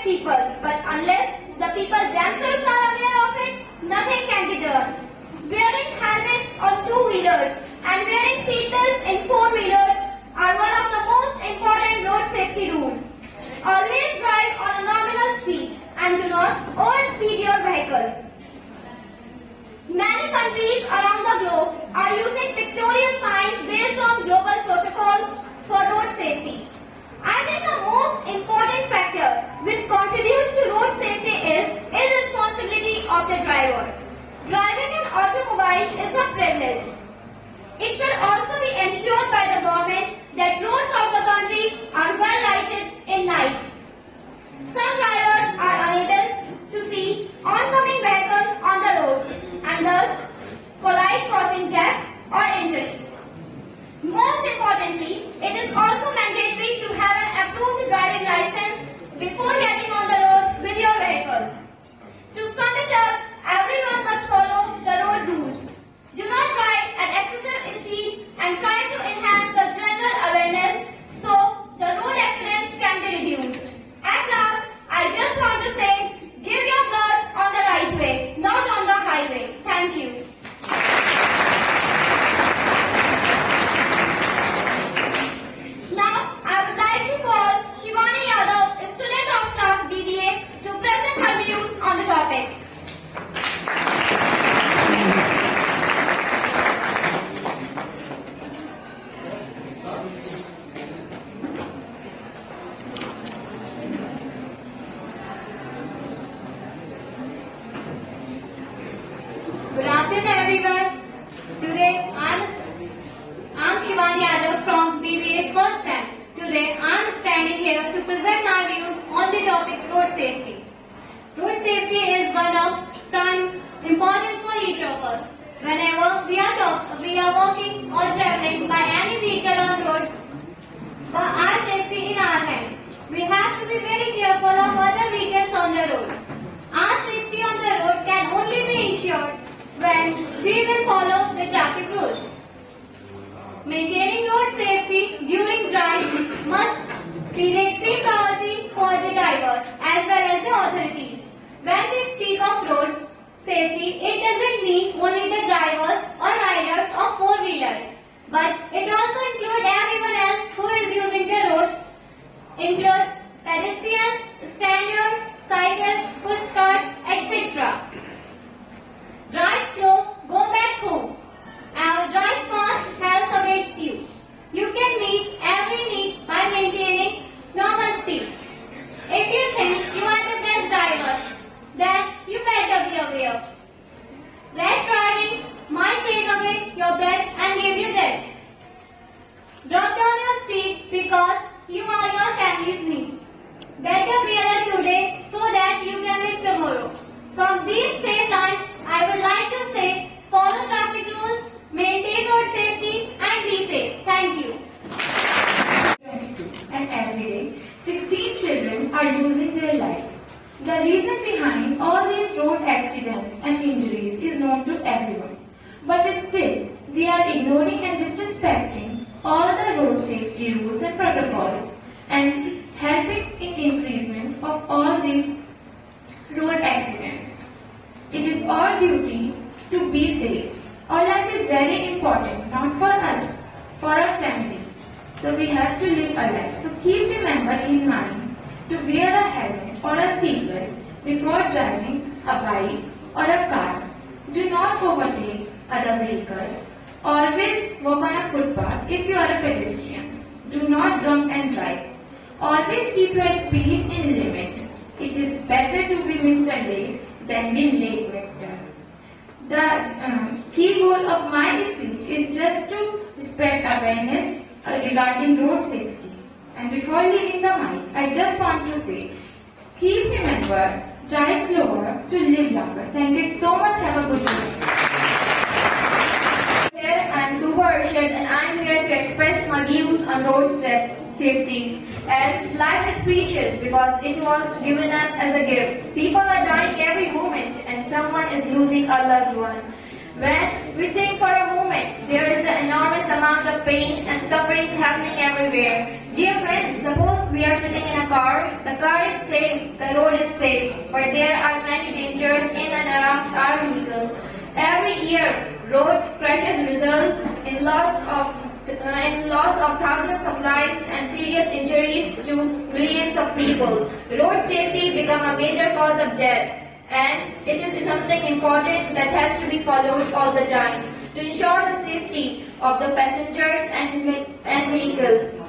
people, but unless the people themselves are aware of it, nothing can be done. Wearing helmets on two-wheelers and wearing seatbelts in four-wheelers are one of the most important road safety rules. Always drive on a nominal speed and do not overspeed your vehicle. Many countries around the globe are using pictorial signs based on global protocols for road safety. I think the most important factor which contributes to road safety is irresponsibility of the driver. Driving an automobile is a privilege. It should also be ensured by the government that roads of the country are well lighted in nights. Some drivers are unable to see oncoming vehicles on the road and thus collide, causing death or injury. Most importantly, it is also mandatory to have an approved driving license before getting on the road with your vehicle. To sum it up, everyone must follow the road rules. Do not drive at excessive speed and try to enhance the general awareness so the road accidents can be reduced. At last, I just want to say, give your blood on the right way, not on the highway. Thank you. Now, I would like to call Shivani Yadav, a student of class BBA, to present her views on the topic. Good afternoon, everyone. Today, I'm Shivani Yadav from BBA First Sem. Today, I'm standing here to present my views on the topic road safety. Road safety is one of prime importance for each of us. Whenever we are walking or traveling by any vehicle on road, for our safety in our hands. We have to be very careful of other vehicles on the road. Our safety on the road can only be ensured when we will follow the traffic rules. Maintaining road safety during drives must be the extreme priority for the drivers as well as the authorities. When we speak of road safety, it doesn't mean only the drivers or riders of four-wheelers, but it also includes everyone else who is using the road, include pedestrians, standers, cyclists, push carts, etc. Drive slow, go back home. Our drive fast health awaits you. You can meet every need by maintaining normal speed. If you think you are the best driver, then you better be aware. Less driving might take away your breath and give you death. Drop down your speed because you are your family's need. Better be alert today so that you can live tomorrow. From these same lines, I would like to say, follow traffic rules, maintain road safety and be safe. Thank you. 22 and every day, 16 children are losing their life. The reason behind all these road accidents and injuries is known to everyone. But still, we are ignoring and disrespecting all the road safety rules and protocols and helping in increasement of all these road accidents. It is our duty to be safe. Our life is very important, not for us, for our family. So we have to live a life. So keep remember in mind to wear a helmet or a seatbelt before driving a bike or a car. Do not overtake other vehicles. Always walk on a footpath if you are a pedestrian. Do not drink and drive. Always keep your speed in limit. It is better to be Mr. Late than be late Mr. The key goal of my speech is just to spread awareness regarding road safety. And before leaving the mic, I just want to say, keep remember, drive slower to live longer. Thank you so much. Have a good day. Here I am Tuba Arshad and I am here to express my views on road safety. As life is precious because it was given us as a gift. People are dying every moment and someone is losing a loved one. When we think for a moment, there is an enormous amount of pain and suffering happening everywhere. Dear friends, suppose we are sitting in a car. The car is safe, the road is safe, but there are many dangers in and around our vehicle. Every year, road crashes results in loss of thousands of lives and serious injuries to millions of people. Road safety become a major cause of death. And it is something important that has to be followed all the time to ensure the safety of the passengers and vehicles.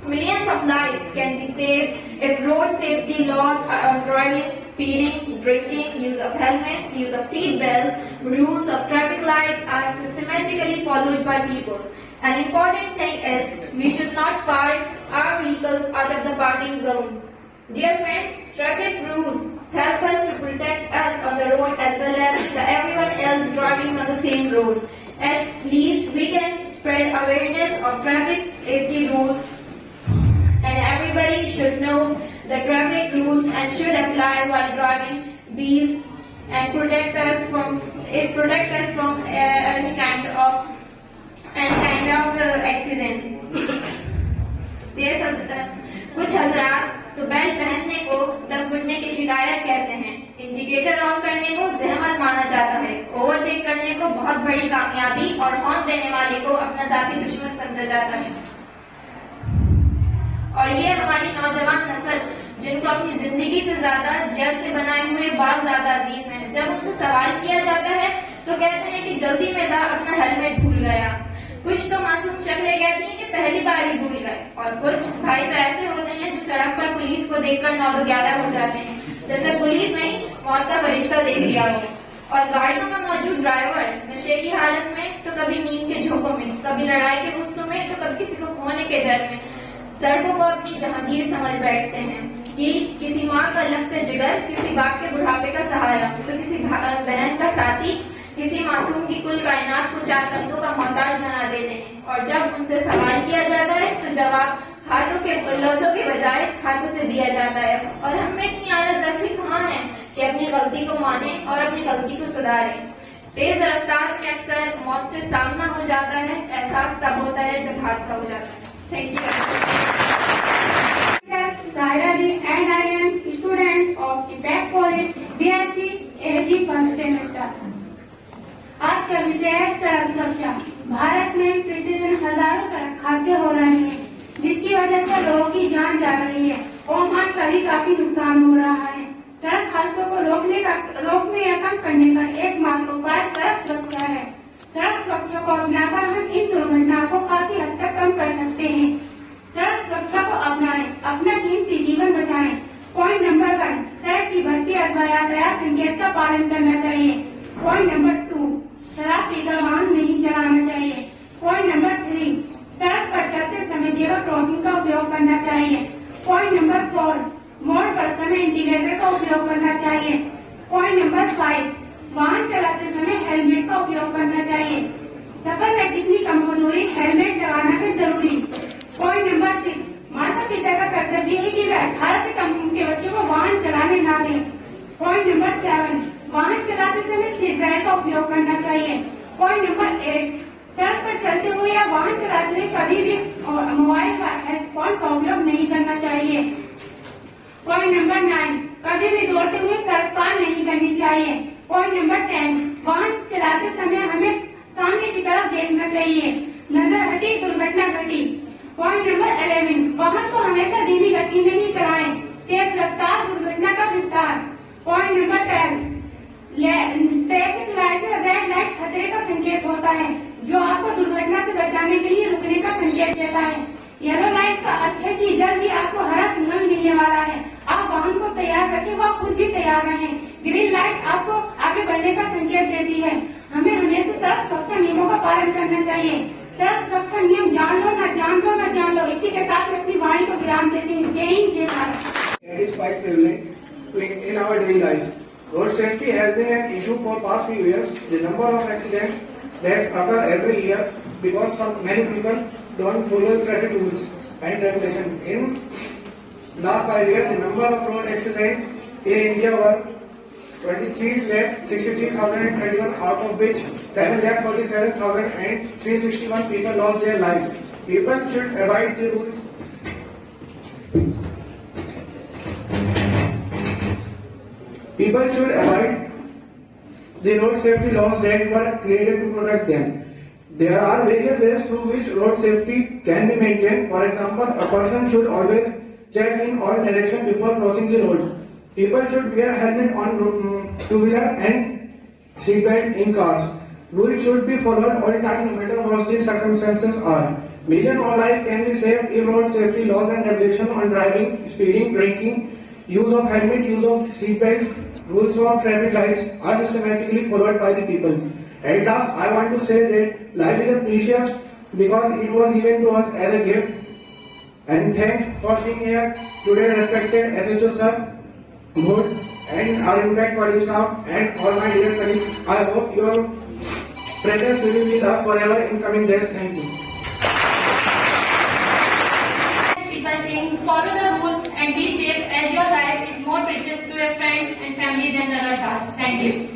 Millions of lives can be saved if road safety laws on driving, speeding, drinking, use of helmets, use of seat belts, rules of traffic lights are systematically followed by people. An important thing is we should not park our vehicles out of the parking zones. Dear friends, traffic rules help us to protect us on the road as well as everyone else driving on the same road. At least we can spread awareness of traffic safety rules, and everybody should know the traffic rules and should apply while driving these and protect us from any kind of accidents. कुछ हजरात तो belt पहनने को दम घुटने की शिकायत कहते हैं, इंडिकेटर ऑन करने को जहमत माना जाता है, ओवरटेक करने को बहुत बड़ी कामयाबी और हॉर्न देने वाले को अपना जाती दुश्मन समझा जाता है। और ये हमारी नौजवान नस्ल जिनको अपनी जिंदगी से ज्यादा जेल से बनाए हुए बाल ज्यादा अजीज हैं, जब उनसे सवाल किया जाता है तो कहते हैं कि जल्दी में था अपना हेलमेट भूल गया। कुछ तो मासूम शक्लें कहती हैं कि पहली बार ही भूल गए, और कुछ भाई तो ऐसे होते हैं जो सड़क पर पुलिस को देखकर 9-11 हो जाते हैं, जैसे पुलिस नहीं मौत का फरिश्ता देख लिया हो। और गाड़ियों में मौजूद ड्राइवर नशे की हालत में तो कभी नींद के झोंकों में, कभी लड़ाई के गुस्सों में तो कभी किसी को खोने के डर में सड़कों को अपनी जहांगीर समझ बैठते हैं कि किसी माँ का लख्त जिगर, किसी बाप के बुढ़ापे का सहारा, तो किसी बहन का साथी, किसी मासूम की कुल कायनात को 4 कंधों का मोहताज बना देते हैं। और जब उनसे सवाल किया जाता है तो जवाब हाथों के लफ्जों के बजाय हाथों से दिया जाता है। और हम में इतनी आदत रखी कहाँ है कि अपनी गलती को माने और अपनी गलती को सुधारें। तेज रफ्तार में अक्सर मौत से सामना हो जाता है, एहसास तब होता है जब हादसा हो जाता है। Thank you. Saira Ji and I am student of IPAC College, BSc AG first semester. आज का विषय है सड़क सुरक्षा। भारत में प्रतिदिन हजारों सड़क हादसे हो रहे हैं, जिसकी वजह से लोगों की जान जा रही है और मान का भी काफी नुकसान हो रहा है। सड़क हादसों को रोकने या कम करने का एकमात्र उपाय सड़क सुरक्षा है। सड़क सुरक्षा को अपनाकर हम इन दुर्घटनाओं को काफी हद तक कम कर सकते हैं। सड़क सुरक्षा को अपनाएं, अपना कीमती जीवन बचाएं। पॉइंट नंबर 1, सड़क की बत्ती अथवा यातायात संकेत का पालन करना चाहिए। पॉइंट नंबर 2, शराब पीकर वाहन नहीं चलाना चाहिए। पॉइंट नंबर 3, सड़क पर चलते समय जेब्रा क्रॉसिंग का उपयोग करना चाहिए। पॉइंट नंबर 4, मोड़ पर समय इंडिकेटर का उपयोग करना चाहिए। पॉइंट नंबर 5, वाहन चलाते समय हेलमेट का उपयोग करना चाहिए। सफर में कितनी कमजोरी हेलमेट लगाना है जरूरी। पॉइंट नंबर 6, माता पिता का कर्तव्य है कि वे 18 से कम उम्र के बच्चों को वाहन चलाने ना दें। पॉइंट नंबर 7, वाहन चलाते समय सीट बेल्ट का उपयोग करना चाहिए। पॉइंट नंबर 8, सड़क पर चलते हुए या वाहन चलाते हुए कभी भी मोबाइल व हेडफोन का उपयोग नहीं करना चाहिए। पॉइंट नंबर 9, कभी भी दौड़ते हुए सड़क पार नहीं करनी चाहिए। पॉइंट नंबर 10, वाहन चलाते समय हमें सामने की तरफ देखना चाहिए। नजर हटी दुर्घटना घटी। पॉइंट नंबर 11, वाहन को हमेशा धीमी गति में ही चलाएं। तेज रफ्तार दुर्घटना का विस्तार। पॉइंट नंबर 12, ट्रैफिक लाइट में रेड लाइट खतरे का संकेत होता है, जो आपको दुर्घटना से बचाने के लिए रुकने का संकेत देता है। येलो लाइट का अर्थ है कि जल्द ही आपको हरा सिग्नल मिलने वाला है, आप वाहन को तैयार रखें व खुद भी तैयार रहें। ग्रीन लाइट आपको आगे बढ़ने का संकेत देती है। हमें हमेशा सड़क सुरक्षा नियमों का पालन करना चाहिए। सड़क सुरक्षा नियम जान लो न जान लो न जान लो। इसी के साथ मैं अपनी वाणी को विराम देती हूँ। जय हिंद, जय Bharat. It is quite prevalent in our daily lives. Road safety has been an issue for past few years. The number of accidents that occur every year because many people don't follow traffic rules and regulation. In last 5 years, the number of road accidents in India were 23,63,031, out of which 7,47,361 people lost their lives. People should abide the rules. People should abide the road safety laws that were created to protect them. There are various ways through which road safety can be maintained. For example, a person should always check in all directions before crossing the road. People should wear helmet on two-wheeler and seatbelt in cars. Rules should be followed all time, no matter what the circumstances are. Millions of lives can be saved if road safety laws and regulations on driving, speeding, drinking, use of helmet, use of seatbelt, rules of traffic lights are systematically followed by the people. At last, I want to say that life is precious because it was given to us as a gift. And thanks for being here today, respected SHO sir, good, and our impact college staff, and all my dear colleagues. I hope your presence will be with us forever in coming days. Thank you. People saying follow the rules and be safe as your life is more precious to your friends and family than the Russians. Thank you.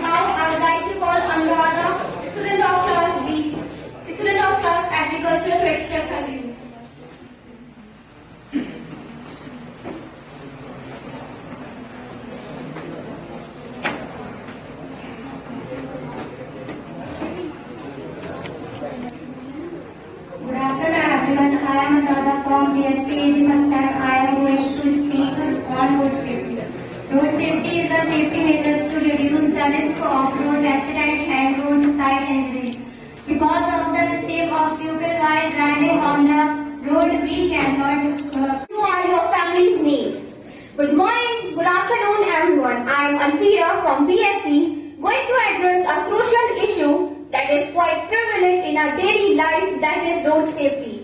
Now I would like to call Anuradha, student of class B, student of class agriculture, to express her views. Good afternoon everyone. I am Anuradha from BSc AG first time. I am going to speak on road safety. Road safety is the safety measures to reduce the risk of road accident and roadside injuries. Because of the mistake of people while driving on the road, we cannot. You are your family's need. Good morning, good afternoon everyone. I am Alfira from BSc, going to address a crucial issue that is quite prevalent in our daily life, that is road safety.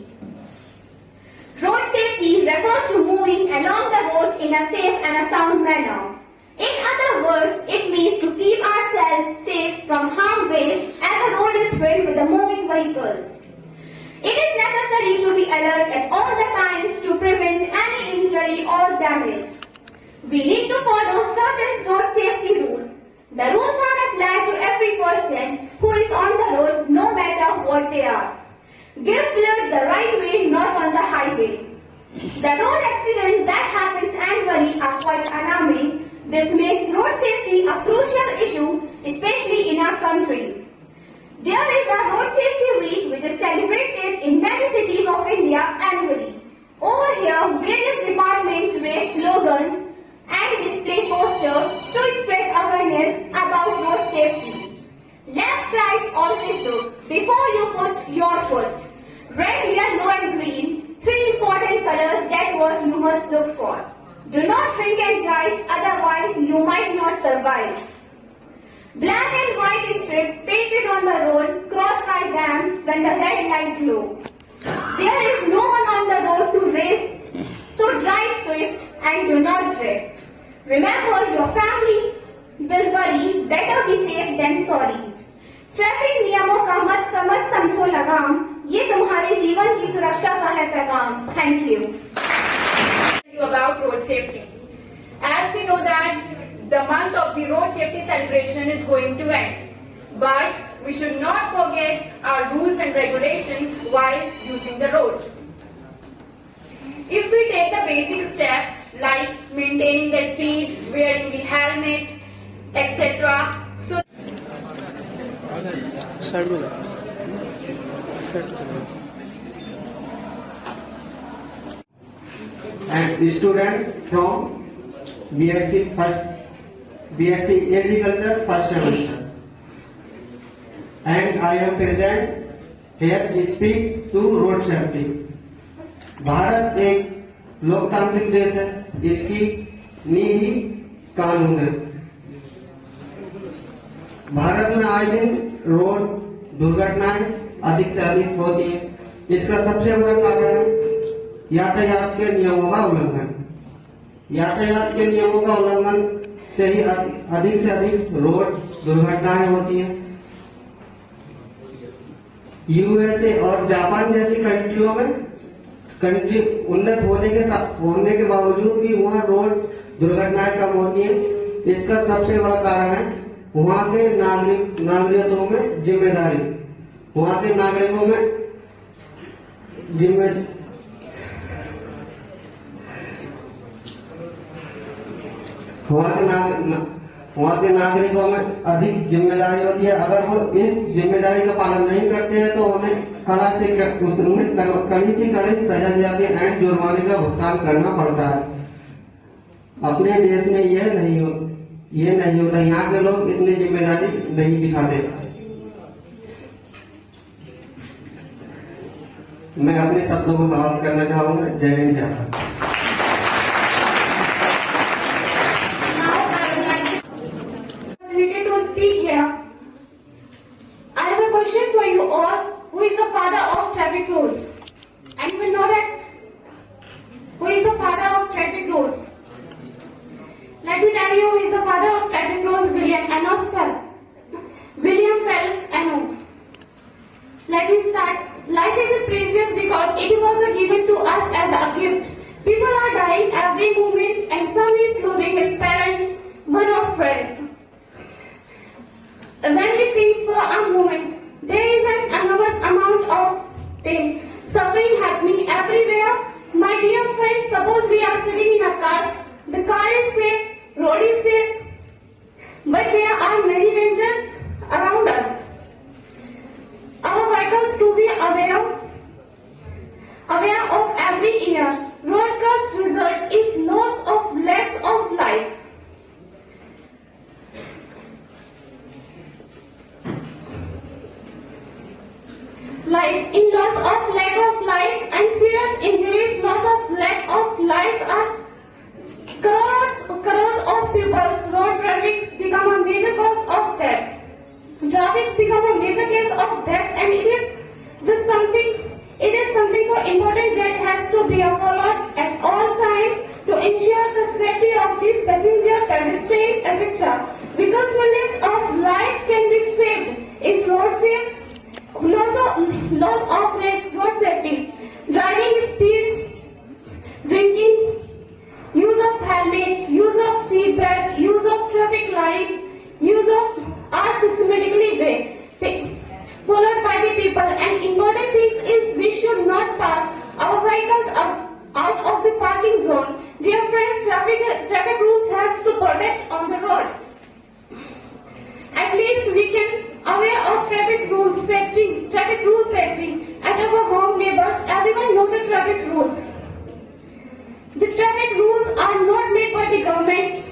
Road safety refers to moving along the road in a safe and a sound manner. In other words, it means to keep ourselves safe from harm ways as the road is filled with the moving vehicles. It is necessary to be alert at all the times to prevent any injury or damage. We need to follow certain road safety rules. The rules are applied to every person who is on the road, no matter what they are. Give blood the right way, not on the highway. The road accidents that happens annually are quite alarming. This makes road safety a crucial issue, especially in our country. There is a Road Safety Week which is celebrated in many cities of India annually. Over here, various departments raise slogans and display posters to spread awareness about road safety. Left, right, always look before you put your foot. Red, yellow and green, three important colors that what you must look for. Do not drink and drive, otherwise you might not survive. Black and white strip painted on the road, crossed by them when the red light glow. There is no one on the road to race, so drive swift and do not drift. Remember, your family will worry, better be safe than sorry. Traffic नियमों का मत समझो लगाम, ये तुम्हारे जीवन की सुरक्षा का है पैगाम. Thank you. About road safety. As we know that the month of the road safety celebration is going to end, but we should not forget our rules and regulations while using the road. If we take the basic step like maintaining the speed, wearing the helmet, etc. So I'm a student from BSc Agriculture first semester, and I am present here to speak to road safety. Bharat एक लोकतांत्रिक देश है, इसकी नींव ही कानून है। भारत में आए दिन रोड दुर्घटनाएं अधिक से अधिक होती हैं। इसका सबसे बड़ा कारण है यातायात के नियमों का उल्लंघन। यातायात के नियमों का उल्लंघन से ही अधिक से अधिक रोड दुर्घटनाएं होती हैं। यूएसए और जापान जैसी कंट्रियों में कंट्री उन्नत होने के बावजूद भी वहाँ रोड दुर्घटनाएं कम होती हैं। इसका सबसे बड़ा कारण है वहाँ के नागरिकों में जिम्मेदारी। वहाँ के नागरिकों में वहाँ के नागरिकों में अधिक जिम्मेदारी होती है। अगर वो इस जिम्मेदारी का पालन नहीं करते हैं तो उन्हें कड़ी से कड़ी सजा दी जाती है एंड जुर्माने का भुगतान करना पड़ता है। अपने देश में यह नहीं होता। यहाँ के लोग इतनी जिम्मेदारी नहीं दिखाते। मैं अपने शब्दों को समाप्त करना चाहूंगा। जय हिंद, जय Bharat. To speak here. I have a question for you all. Who is the father of traffic rules? Anyone know that? Who is the father of traffic rules? Let me tell you who is the father of traffic rules. William Phelps Eno. Let me start. Life is precious because it was given to us as a gift. People are dying every moment and some is losing his parents, one of friends. When we think for a moment, there is an enormous amount of pain, suffering happening everywhere. My dear friends, suppose we are sitting in a car. The car is safe, road is safe, but there are many dangers around us. Our vehicles to be aware of every year. Road crash result is loss of lakhs of life. In loss of lack of lives and serious injuries, loss of lack of lives are crores of people's road traffic become a major cause of death. Traffic become a major case of death, and it is something for important that has to be followed at all time to ensure the safety of the passenger, pedestrian, etc. Because millions of lives can be saved if road safe. Loss of road safety, driving speed, drinking, use of helmet, use of seat belt, use of traffic light, use of are systematically followed by the people. And important thing is we should not park our vehicles out of the parking zone. Dear friends, traffic rules have to protect on the road. At least we can aware of traffic rule safety. At our home, neighbors, everyone know the traffic rules. The traffic rules are not made by the government.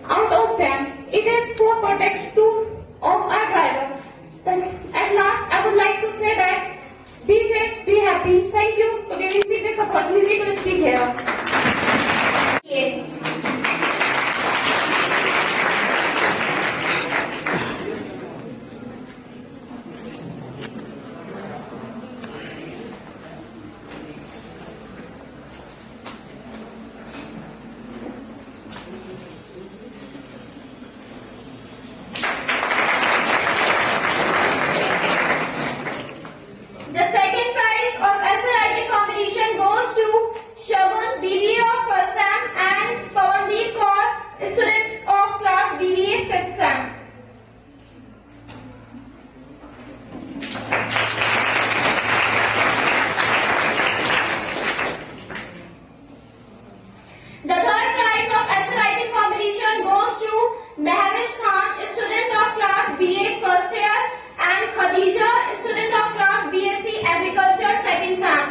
Out of them, it is for protection of our driver. At last, I would like to say that be safe, be happy. Thank you for giving me this opportunity to speak here. The second prize of SLIG competition goes to Shagun BBA of first SAM and Pawandeep Kaur, student of class BBA 5th SAM. The third prize of SLIG competition goes to Mehwish Khan, student of class BA first year, and Khadija, student of class BSc Agriculture 2nd SAM.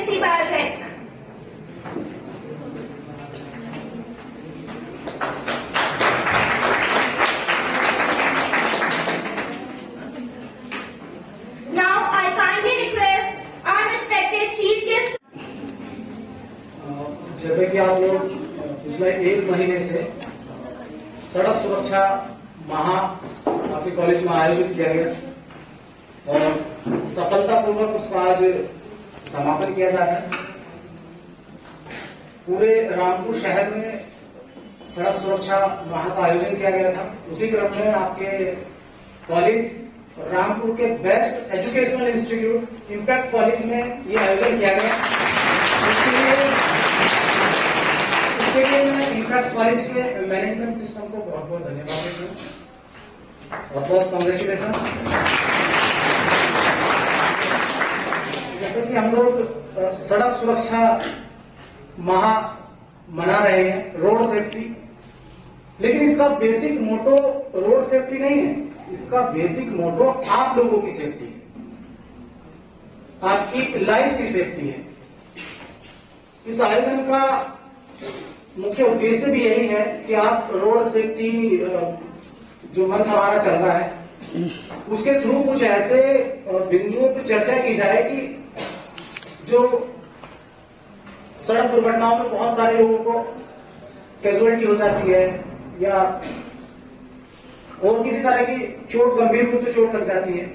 BSc Biotech. Now I kindly request our respected chief guest. जैसे कि आप लोग पिछले 1 महीने से सड़क सुरक्षा माह आपके कॉलेज में आयोजित किया गया और सफलतापूर्वक उसका आज समापन किया जा रहा है। पूरे रामपुर शहर में सड़क सुरक्षा माह का आयोजन किया गया था। उसी क्रम में आपके कॉलेज रामपुर के best educational institute impact college में ये आयोजन किया गया। इसके लिए मैं इम्पैक्ट कॉलेज के मैनेजमेंट सिस्टम को बहुत बहुत धन्यवाद देता हूँ। बहुत बहुत कॉन्ग्रेचुलेशन। जैसे कि हम लोग सड़क सुरक्षा माह मना रहे हैं, रोड सेफ्टी, लेकिन इसका बेसिक मोटो रोड सेफ्टी नहीं है। इसका बेसिक मोटो आप लोगों की सेफ्टी है, आपकी लाइफ की सेफ्टी है। इस आयोजन का मुख्य उद्देश्य भी यही है कि आप रोड सेफ्टी जो मंथ हमारा चल रहा है उसके थ्रू कुछ ऐसे बिंदुओं पर चर्चा की जाए कि जो सड़क दुर्घटनाओं में बहुत सारे लोगों को कैजुअलिटी हो जाती है या और किसी तरह की चोट, गंभीर रूप से चोट लग जाती है।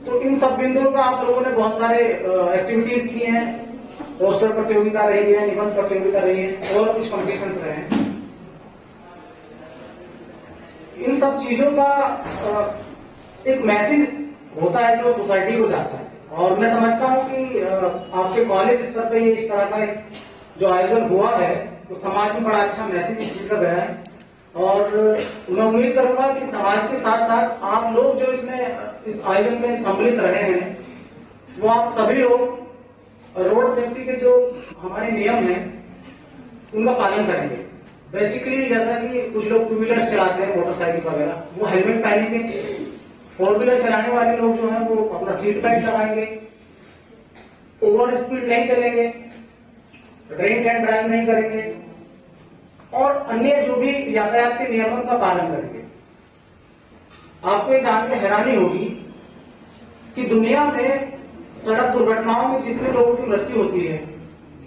तो इन सब बिंदुओं पर आप लोगों ने बहुत सारे एक्टिविटीज की हैं। पोस्टर प्रतियोगिता रही है, निबंध प्रतियोगिता रही है और कुछ कॉम्पिटिशन्स रहे हैं। इन सब चीजों का एक मैसेज होता है जो सोसाइटी को जाता है और मैं समझता हूं कि आपके कॉलेज स्तर पे ये इस तरह का एक जो आयोजन हुआ है तो समाज में बड़ा अच्छा मैसेज इस चीज का गया है। और मैं उम्मीद करूंगा कि समाज के साथ साथ आप लोग जो इसमें इस आयोजन में सम्मिलित रहे हैं वो आप सभी लोग रोड सेफ्टी के जो हमारे नियम हैं उनका पालन करेंगे। बेसिकली जैसा कि कुछ लोग 2 व्हीलर्स चलाते हैं, मोटरसाइकिल वगैरह, वो हेलमेट पहनेंगे। 4 व्हीलर चलाने वाले लोग जो हैं वो अपना सीट बेल्ट लगाएंगे, ओवर स्पीड नहीं चलेंगे, ड्रिंक एंड ड्राइव नहीं करेंगे और अन्य जो भी यातायात के नियमों का पालन करेंगे। आपको ये जानकर हैरानी होगी कि दुनिया में सड़क दुर्घटनाओं में जितने लोगों की मृत्यु होती है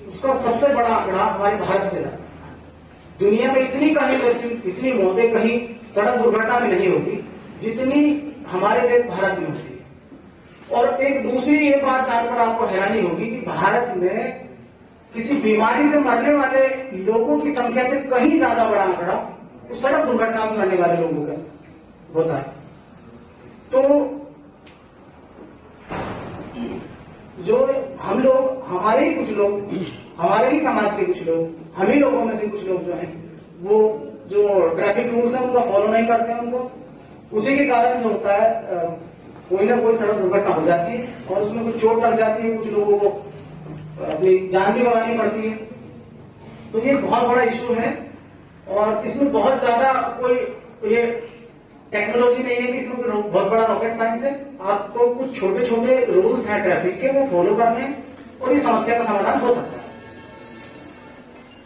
उसका सबसे बड़ा आंकड़ा हमारे भारत से जाता है। दुनिया में इतनी कहीं मृत्यु, इतनी मौतें कहीं सड़क दुर्घटना में नहीं होती जितनी हमारे देश भारत में होती है। और एक दूसरी ये बात जानकर आपको हैरानी होगी कि भारत में किसी बीमारी से मरने वाले लोगों की संख्या से कहीं ज्यादा बड़ा आंकड़ा तो सड़क दुर्घटना में मरने वाले लोगों का होता है। तो जो हम लोग, हमारे ही कुछ लोग, हमारे ही समाज के कुछ लोग, हम ही लोगों में से कुछ लोग जो हैं वो जो ट्रैफिक रूल्स हैं उनका फॉलो नहीं करते हैं, उनको उसी के कारण जो होता है कोई ना कोई सड़क दुर्घटना हो जाती है और उसमें कुछ चोट लग जाती है, कुछ लोगों को अपनी जान भी गंवानी पड़ती है। तो ये बहुत बड़ा इशू है और इसमें बहुत ज्यादा कोई ये टेक्नोलॉजी नहीं है कि इसमें बहुत बड़ा रॉकेट साइंस है। आपको कुछ छोटे छोटे रूल्स हैं ट्रैफिक के, वो फॉलो करने और इस समस्या का समाधान हो सकता है।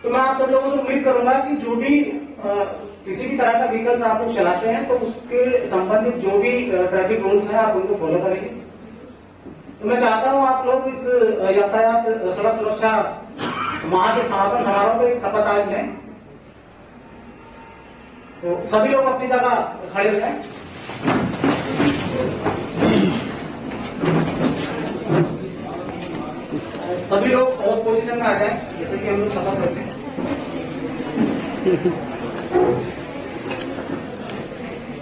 तो मैं आप सब लोगों से उम्मीद करूंगा कि जो भी किसी भी तरह का व्हीकल्स आप लोग चलाते हैं तो उसके संबंधित जो भी ट्रैफिक रूल्स हैं आप उनको फॉलो करेंगे। तो मैं चाहता हूं आप लोग इस यातायात सड़क सुरक्षा माह के समापन समारोह में शपथ आज लें। तो सभी लोग अपनी जगह खड़े हो जाएं। सभी लोग और पोजीशन में आ जाएं जैसे कि हम लोग शपथ लेते हैं।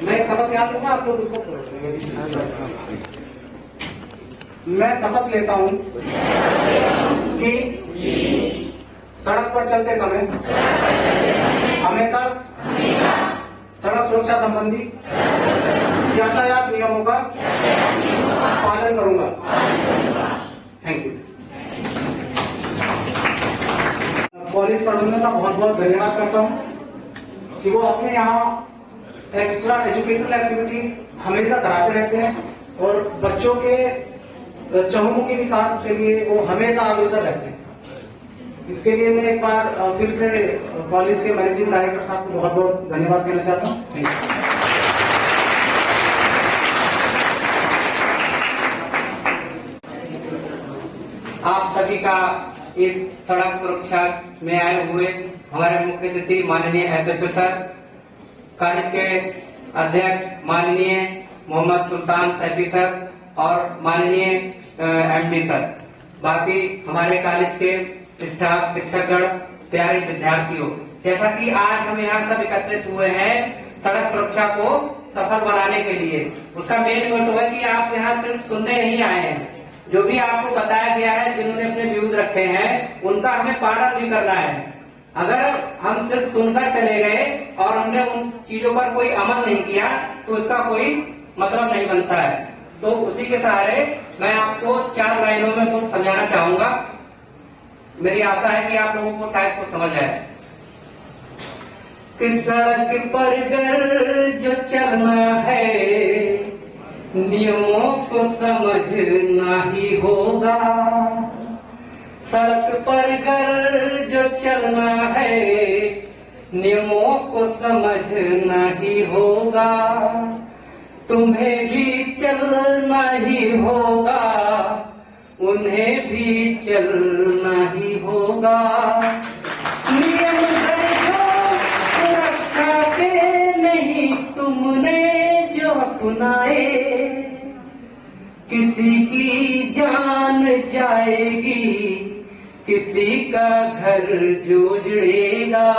मैं एक शपथ याद लूंगा, आप लोग उसको फॉलो करेंगे। मैं शपथ लेता हूं कि सड़क पर चलते समय हमेशा सड़क सुरक्षा संबंधी यातायात नियमों का पालन करूंगा। Thank you. कॉलेज प्रबंधन का बहुत बहुत धन्यवाद करता हूं कि वो अपने यहाँ एक्स्ट्रा एजुकेशनल एक्टिविटीज हमेशा कराते रहते हैं और बच्चों के चहुमुखी विकास के लिए वो हमेशा अग्रसर रहते हैं। इसके लिए मैं एक बार फिर से कॉलेज के मैनेजिंग डायरेक्टर साहब को बहुत बहुत धन्यवाद देना चाहता हूँ। Thank you. आप सभी का इस सड़क सुरक्षा में आए हुए हमारे मुख्य अतिथि माननीय एसएचओ सर, कॉलेज के अध्यक्ष माननीय मोहम्मद सुल्तान सैफी सर और माननीय एमडी सर, बाकी हमारे कॉलेज के स्टाफ, शिक्षकगण, प्यारे विद्यार्थियों, जैसा कि आज हम यहाँ सब एकत्रित हुए हैं सड़क सुरक्षा को सफल बनाने के लिए, उसका मेन मोटिव है कि आप यहाँ सिर्फ सुनने नहीं आए हैं, जो भी आपको बताया गया है, जिन्होंने अपने व्यूज रखे हैं, उनका हमें पालन भी करना है। अगर हम सिर्फ सुनकर चले गए और हमने उन चीजों पर कोई अमल नहीं किया तो इसका कोई मतलब नहीं बनता है। तो उसी के सहारे मैं आपको 4 लाइनों में कुछ समझाना चाहूंगा। मेरी आशा है कि आप लोगों को शायद कुछ समझ आए। कि सड़क पर अगर जो चलना है, नियमों को समझना ही होगा। सड़क पर अगर जो चलना है, नियमों को समझना ही होगा। तुम्हें भी चलना ही होगा, उन्हें भी चलना ही होगा। नियम सुरक्षा के नहीं तुमने जो अपनाए, किसी की जान जाएगी, किसी का घर जो उजड़ेगा।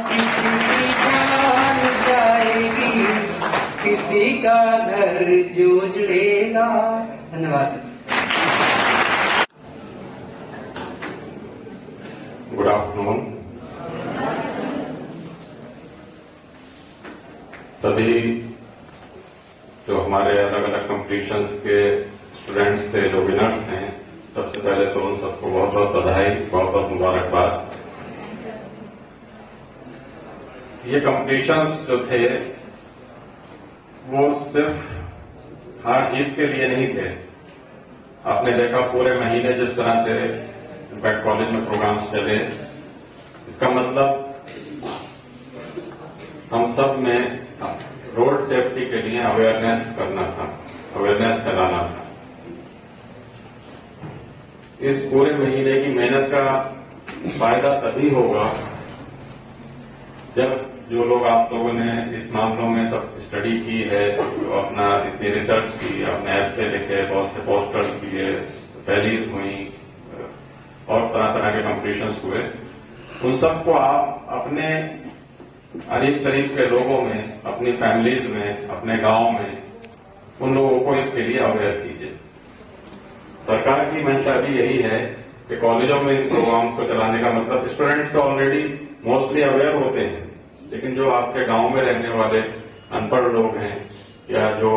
किसी की जान जाएगी, किसी का घर जो उजड़ेगा। धन्यवाद। Good afternoon. सभी जो हमारे अलग अलग कॉम्पिटिशन्स के स्टूडेंट्स थे, जो विनर्स हैं, सबसे पहले तो उन सबको बहुत बहुत बधाई, बहुत बहुत मुबारकबाद। ये कॉम्पिटिशन्स जो थे वो सिर्फ हार जीत के लिए नहीं थे। आपने देखा पूरे महीने जिस तरह से इम्पैक्ट कॉलेज में प्रोग्राम्स चले, इसका मतलब हम सब में रोड सेफ्टी के लिए अवेयरनेस करना था, अवेयरनेस फैलाना था। इस पूरे महीने की मेहनत का फायदा तभी होगा जब जो लोग आप लोगों ने इस मामलों में सब स्टडी की है, जो अपना इतनी रिसर्च की, अपने ऐसे लिखे, बहुत से पोस्टर्स किए, रैलीज हुई और तरह तरह के कॉम्पिटिशन्स हुए, उन सबको आप अपने करीब करीब के लोगों में, अपनी फैमिलीज में, अपने गांव में उन लोगों को इसके लिए अवेयर कीजिए। सरकार की मंशा भी यही है कि कॉलेजों में इन प्रोग्राम्स को चलाने का मतलब स्टूडेंट्स तो ऑलरेडी मोस्टली अवेयर होते हैं, लेकिन जो आपके गांव में रहने वाले अनपढ़ लोग हैं या जो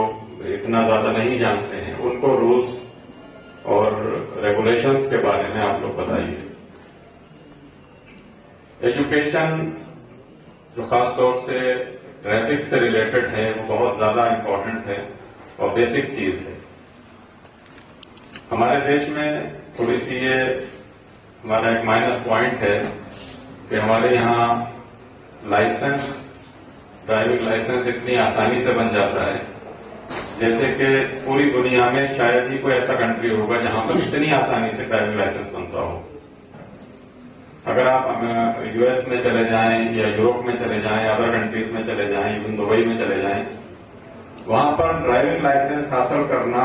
इतना ज्यादा नहीं जानते हैं, उनको रूल्स और रेगुलेशंस के बारे में आप लोग बताइए। एजुकेशन जो खास तौर से ट्रैफिक से रिलेटेड है वो बहुत ज्यादा इम्पोर्टेंट है और बेसिक चीज है। हमारे देश में थोड़ी सी ये हमारा एक माइनस पॉइंट है कि हमारे यहाँ लाइसेंस, ड्राइविंग लाइसेंस इतनी आसानी से बन जाता है जैसे कि पूरी दुनिया में शायद ही कोई ऐसा कंट्री होगा जहां पर इतनी आसानी से ड्राइविंग लाइसेंस बनता हो। अगर आप यूएस में चले जाएं या यूरोप में चले जाएं, अदर कंट्रीज में चले जाएं, इवन दुबई में चले जाएं, वहां पर ड्राइविंग लाइसेंस हासिल करना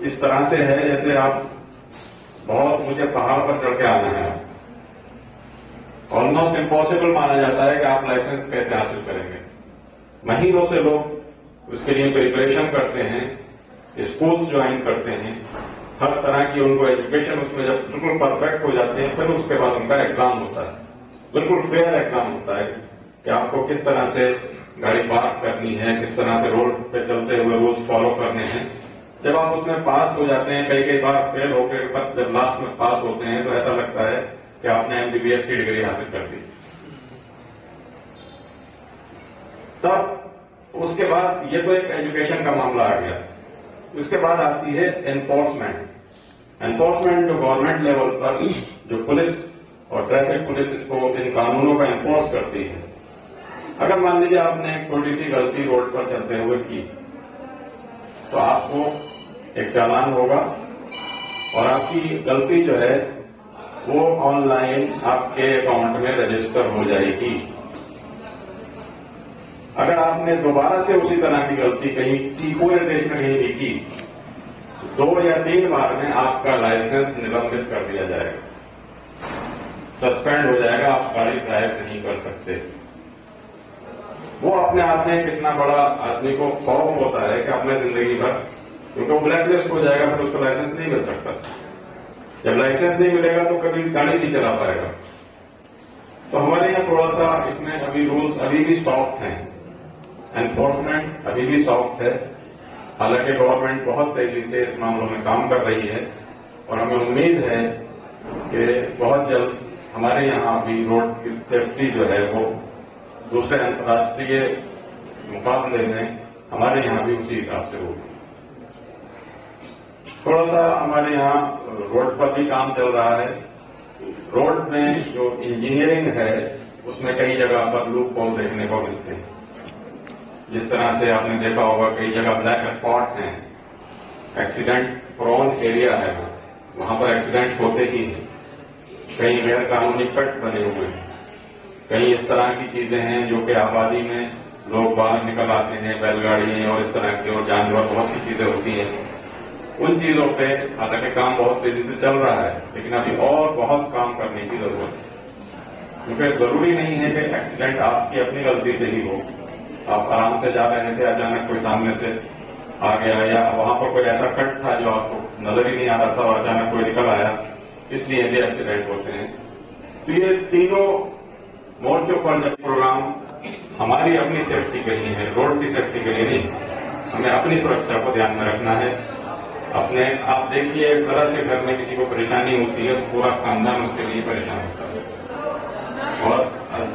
इस तरह से है जैसे आप बहुत ऊंचे पहाड़ पर चढ़ के आना है। ऑलमोस्ट इम्पॉसिबल माना जाता है कि आप लाइसेंस कैसे हासिल करेंगे। महीनों से लोग उसके लिए प्रिपरेशन करते हैं, स्कूल्स ज्वाइन करते हैं, हर तरह की उनको एजुकेशन, उसमें जब बिल्कुल परफेक्ट हो जाते हैं फिर उसके बाद उनका एग्जाम होता है। बिल्कुल फेयर एग्जाम होता है कि आपको किस तरह से गाड़ी पार्क करनी है, किस तरह से रोड पे चलते हुए रूल्स फॉलो करने हैं। जब आप उसमें पास हो जाते हैं, कई कई बार फेल होकर जब लास्ट में पास होते हैं तो ऐसा लगता है कि आपने एमबीबीएस की डिग्री हासिल कर दी। तब उसके बाद ये तो एक एजुकेशन का मामला आ गया। उसके बाद आती है एनफोर्समेंट। एनफोर्समेंट जो गवर्नमेंट लेवल पर जो पुलिस और ट्रैफिक पुलिस इसको इन कानूनों का एनफोर्स करती है। अगर मान लीजिए आपने एक छोटी सी गलती रोड पर चलते हुए की तो आपको एक चालान होगा और आपकी गलती जो है वो ऑनलाइन आपके अकाउंट में रजिस्टर हो जाएगी। अगर आपने दोबारा से उसी तरह की गलती कहीं पूरे देश में कहीं भी की 2 या 3 बार में आपका लाइसेंस निलंबित कर दिया जाएगा, सस्पेंड हो जाएगा, आप गाड़ी ड्राइव नहीं कर सकते। वो अपने आप में कितना बड़ा आदमी को खौफ होता है कि अपने जिंदगी भर, क्योंकि वो ब्लैकलिस्ट हो जाएगा, फिर उसको लाइसेंस नहीं मिल सकता। जब लाइसेंस नहीं मिलेगा तो कभी गाड़ी नहीं चला पाएगा। तो हमारे यहाँ थोड़ा सा इसमें अभी रूल्स अभी भी सॉफ्ट हैं, एनफोर्समेंट अभी भी सॉफ्ट है। हालांकि गवर्नमेंट बहुत तेजी से इस मामलों में काम कर रही है और हमें उम्मीद है कि बहुत जल्द हमारे यहाँ भी रोड की सेफ्टी जो है वो दूसरे अंतर्राष्ट्रीय मुकाबले में हमारे यहाँ भी उसी हिसाब से होगी। थोड़ा सा हमारे यहाँ रोड पर भी काम चल रहा है। रोड में जो इंजीनियरिंग है उसमें कई जगह पर लूप होल देखने को मिलते हैं। जिस तरह से आपने देखा होगा कई जगह ब्लैक स्पॉट हैं, एक्सीडेंट प्रोन एरिया है, वो वहां पर एक्सीडेंट्स होते ही हैं। कई गैर कानूनी कट बने हुए हैं, कई इस तरह की चीजें हैं जो कि आबादी में लोग बाहर निकल आते हैं, बैलगाड़ी और इस तरह की और जानवर, बहुत सी चीजें होती हैं। उन चीजों पे हालांकि काम बहुत तेजी से चल रहा है, लेकिन अभी और बहुत काम करने की जरूरत है। क्योंकि जरूरी नहीं है कि एक्सीडेंट आपकी अपनी गलती से ही हो। आप आराम से जा रहे थे, अचानक कोई सामने से आ गया या वहां पर कोई ऐसा कट था जो आपको नजर ही नहीं आ रहा था और अचानक कोई निकल आया, इसलिए भी एक्सीडेंट होते हैं। तो ये तीनों मोर्चों पर जब प्रोग्राम हमारी अपनी सेफ्टी के लिए है, रोड की सेफ्टी के लिए नहीं, हमें अपनी सुरक्षा को ध्यान में रखना है। अपने आप देखिए, एक तरह से घर में किसी को परेशानी होती है तो पूरा खानदान उसके लिए परेशान होता है। और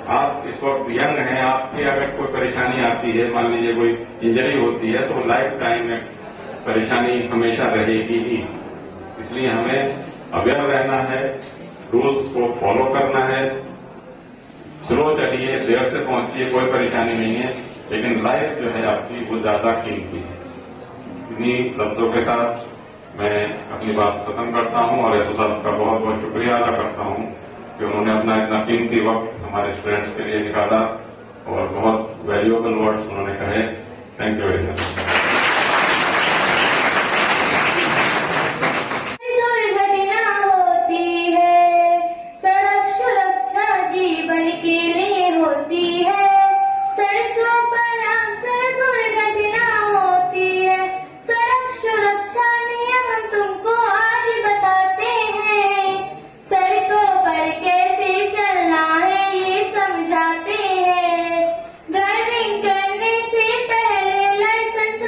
आप इस वक्त यंग हैं, आपकी अगर कोई परेशानी आती है, मान लीजिए कोई इंजरी होती है, तो लाइफ टाइम में परेशानी हमेशा रहेगी ही। इसलिए हमें अवेयर रहना है, रूल्स को फॉलो करना है। स्लो चलिए, देर से पहुंचिए, कोई परेशानी नहीं है, लेकिन लाइफ जो है आपकी वो ज्यादा कीमती है। इन्हीं लफ्जों के साथ मैं अपनी बात खत्म करता हूं और एसओ साहब का बहुत बहुत शुक्रिया अदा करता हूं कि उन्होंने अपना इतना कीमती वक्त हमारे स्टूडेंट्स के लिए निकाला और बहुत वैल्यूएबल वर्ड्स उन्होंने कहे। Thank you very much. दुर्घटना होती है, सड़क सुरक्षा जीवन के लिए होती है। सड़कों पर अक्सर दुर्घटना होती है, सड़क सुरक्षा नियम हम तुमको आज बताते हैं। सड़कों पर कैसे चलना है ये समझाते हैं। ड्राइविंग करने से पहले licence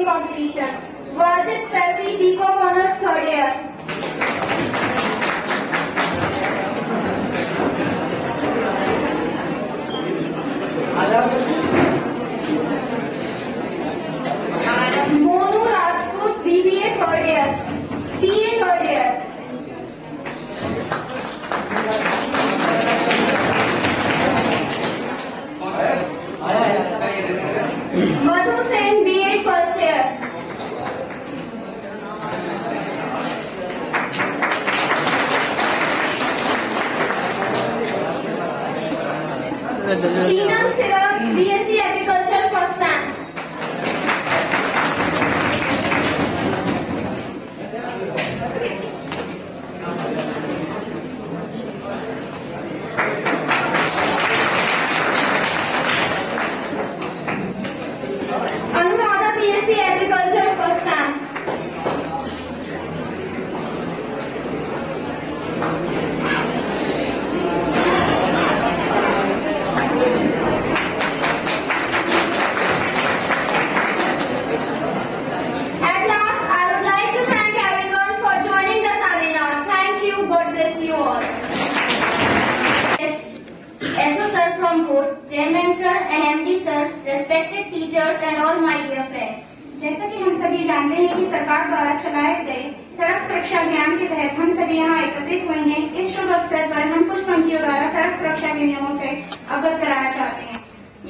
competition. Wajid Selfie, BCom Honors, 3rd year. Monu Rajput, BBA, 3rd year. BA, 3rd year. Madhu Sen, BA, 1st year. Sheenam Siraj, BSc Agriculture, 1st sem. Anuradha, BSc Agriculture, 1st sem. At last, I would like to thank everyone for joining the seminar. Thank you. God bless you all. SO sir from board, Chairman sir and MD sir, respected teachers and all my dear friends. जैसा कि हम सभी जानते हैं कि सरकार द्वारा चलाए गए सड़क सुरक्षा अभियान के तहत हम सभी यहाँ एकत्रित हुए हैं। इस शुभ अवसर पर हम कुछ पंक्तियों द्वारा सड़क सुरक्षा के नियमों से अवगत कराना चाहते हैं।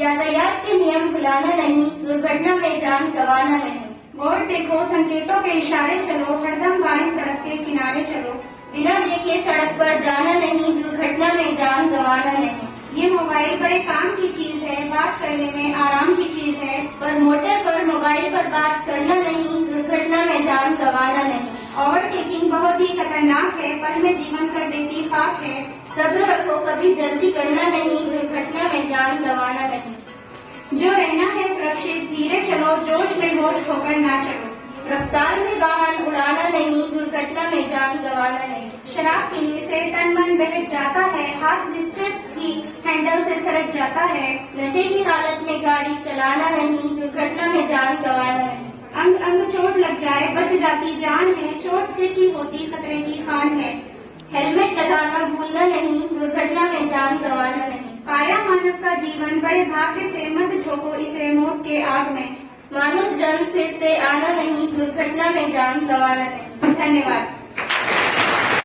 यातायात के नियम भुलाना नहीं, दुर्घटना में जान गंवाना नहीं। बोर्ड देखो, संकेतों के इशारे चलो, हरदम बाएं सड़क के किनारे चलो। बिना देखे सड़क पर जाना नहीं, दुर्घटना में जान गंवाना नहीं। ये मोबाइल बड़े काम की चीज है, बात करने में आराम की चीज है, पर मोटे पर मोबाइल पर बात करना नहीं, दुर्घटना में जान गंवाना नहीं। ओवरटेकिंग बहुत ही खतरनाक है, पल में जीवन कर देती खाक है। सब्र रखो, कभी जल्दी करना नहीं, दुर्घटना में जान गंवाना नहीं। जो रहना है सुरक्षित, धीरे चलो, जोश में होश खोकर ना चलो। रफ्तार में वाहन उड़ाना नहीं, दुर्घटना में जान गंवाना नहीं। शराब पीने से तन मन बहक जाता है, हाथ निश्चित ही हैंडल से सरक जाता है। नशे की हालत में गाड़ी चलाना नहीं, दुर्घटना में जान गंवाना नहीं। अंग अंग चोट लग जाए, बच जाती जान है, चोट सिर की होती खतरे की खान है। हेलमेट लगाना भूलना नहीं, दुर्घटना में जान गंवाना नहीं। पाया मानव का जीवन बड़े भाग्य से, मत झोंको इसे मौत के आग में। मानव जन्म फिर से आना नहीं, दुर्घटना में जान गंवाना नहीं। धन्यवाद।